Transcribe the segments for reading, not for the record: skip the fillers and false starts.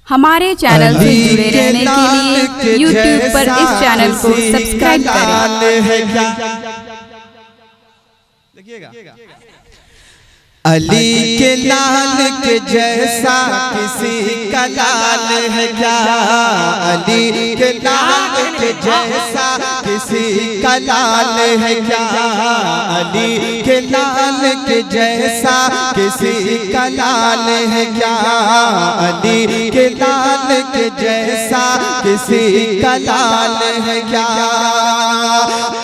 हमारे चैनल से जुड़े रहने के लिए YouTube पर इस चैनल को सब्सक्राइब करें। अली के लाल के जैसा किसी का लाल है क्या? अली के लाल के जैसा किसी का लाल है क्या? अली के लाल के जैसा किसी का लाल है क्या? अली के लाल के जैसा किसी का लाल है क्या?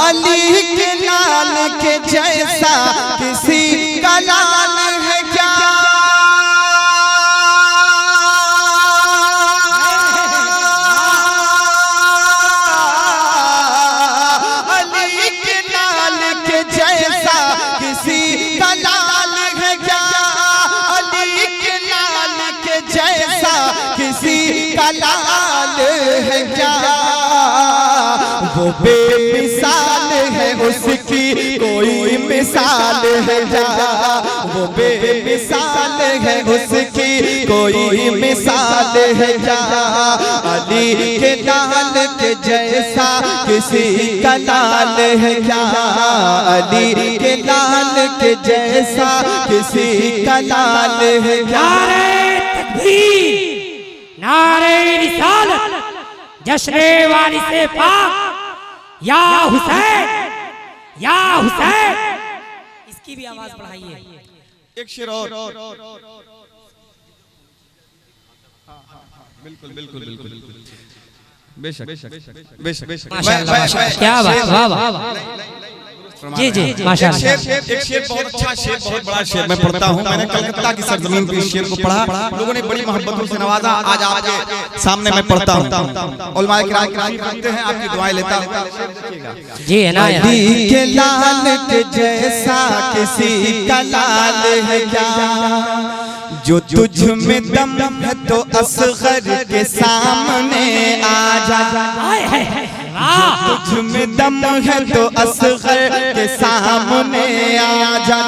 अली के लाल के जैसा किसी का लाल है क्या? अली के लाल के जैसा किसी का लाल है क्या? अली के लाल के जैसा किसी का लाल है क्या? वो बेमिसाल है उसकी कोई मिसाल है क्या? वो बेमिसाल है उसकी कोई मिसाल है क्या? अली के लाल के जैसा किसी का लाल है क्या? अली के लाल के जैसा किसी का लाल है क्या? नारे तकबीर, नारे रिसालत, जश्ने वारिसे पाक, या हुसैन, या हुसैन। इसकी भी आवाज बढ़ाइए। एक शेर और। बिल्कुल बिल्कुल बिल्कुल बेशक बेशक बेशक माशाअल्लाह माशाअल्लाह, क्या बात, वाह वाह। जी जी माशाअल्लाह। एक शेर बहुत अच्छा शेर, बहुत बड़ा शेर मैं पढ़ता हूँ। मैंने कलकत्ता की सरजमीन पे इस शेर को पढ़ा, लोगों ने बड़ी मोहब्बतों से नवाजा। आज आपके सामने मैं पढ़ता हूँ। उलमाए किराम करते हैं, आपकी दुआएं लेता हूँ। जी है ना। अली के लाल के जैसा किसी का लाल है क्या? जो तुझ में दम है तो असगर के सामने आ जा। जो तुझ में दम है तो असगर के सामने आ जा।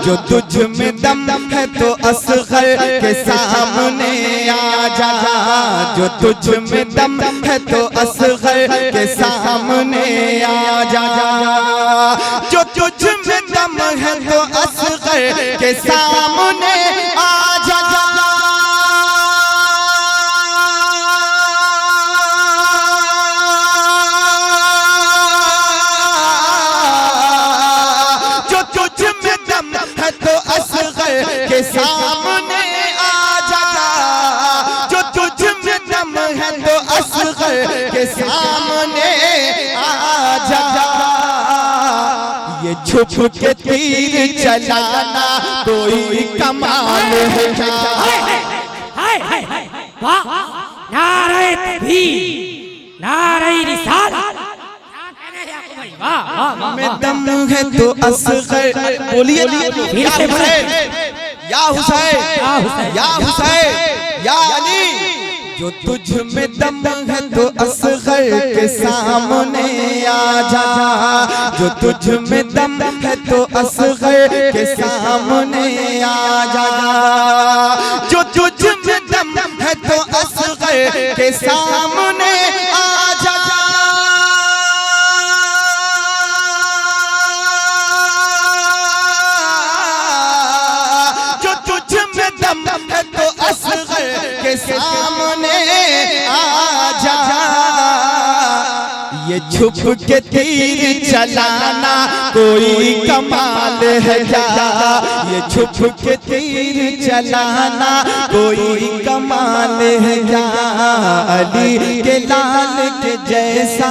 जो तुझ में दम है तो असगर के सामने आ जा। जो तुझ में दम है तो असगर के सामने आ जा। जो तुझ में दम है तो असगर के सामने आ जा। जो तुझ में दम है तो असगर के सामने आ जा। जो तुझ में दम है तो असगर के सामने आ जा। ये छुप के तीर चलाना कोई कमाल है क्या? वाह, नारे तकबीर, नारे रिसालत, क्या कहने हैं आपको भाई? वाह वाह वाह। में दम है तो असगर, बोलिए फिर से बोले। या हुसैन, या हुसैन, या अली। जो तुझ में दम है तो असगर के सामने आ जा। जो तुझ में दम है तो असगर के सामने आ जा। जो तुझ में दम है तो असगर के सामने आ जा। जो तुझ में दम है तो असगर के सामने आ जा। ये छुप के तीर चलाना कोई कमाल है क्या? ये छुप के तीर चलाना कोई कमाल है क्या? अली के लाल के जैसा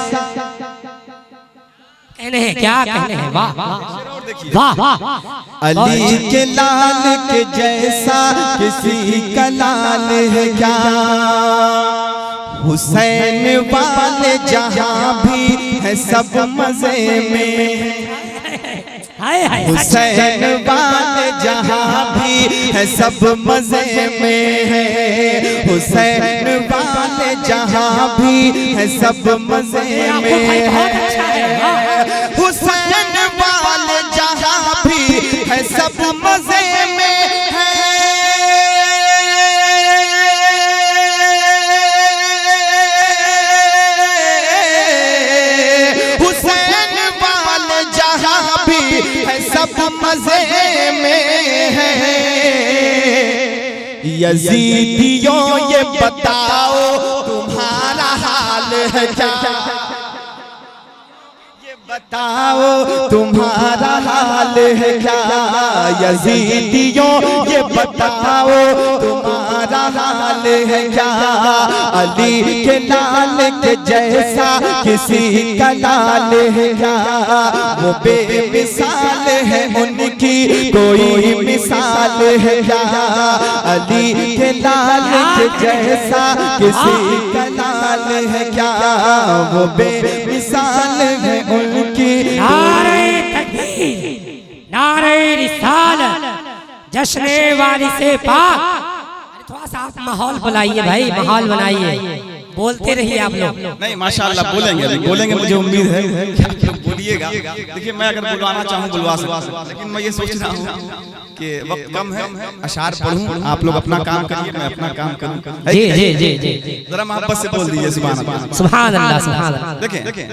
कहने हैं, क्या कहने हैं? वाह वाह वाह। अली के लाल के जैसा किसी का लाल है क्या? हुसैन वाले जहाँ भी है सब मजे में। हुसैन वाले जहाँ भी है सब मजे में है। हुसैन वाले जहाँ भी है सब मजे में है। हुसैन वाले जहाँ भी है सब मजे में है। सब मजे में है। यजीदियों ये बताओ तुम्हारा हाल है क्या, बताओ तुम्हारा हाल है क्या। यजीदियों ये बताओ तुम्हारा हाल है क्या। अली के लाल के जैसा किसी का लाल है क्या। वो बेमिसाल है उनकी कोई मिसाल है क्या। अली के लाल के जैसा किसी का लाल है क्या। वो बेमिसाल है उनकी। नारे तकबीर, नारे रिसालत, जश्ने वाली से पाक। थोड़ा सा आप माहौल बनाइए भाई, माहौल बनाइए, बोलते रहिए आप लोग। नहीं माशाल्लाह बोलेंगे, बोलेंगे, मुझे उम्मीद है कि आप लोग बोलिएगा। देखिए मैं अगर बुलवाना चाहूँ बुलवा सकता, लेकिन मैं ये सोच रहा हूँ कि वक्त कम है, अशार पढ़ूं, आप लोग अपना काम करिए, मैं अपना काम करूं। जी जी जी जी, जरा मोहब्बत से बोल दीजिए सुभान अल्लाह, सुभान अल्लाह, सुभान अल्लाह। देखें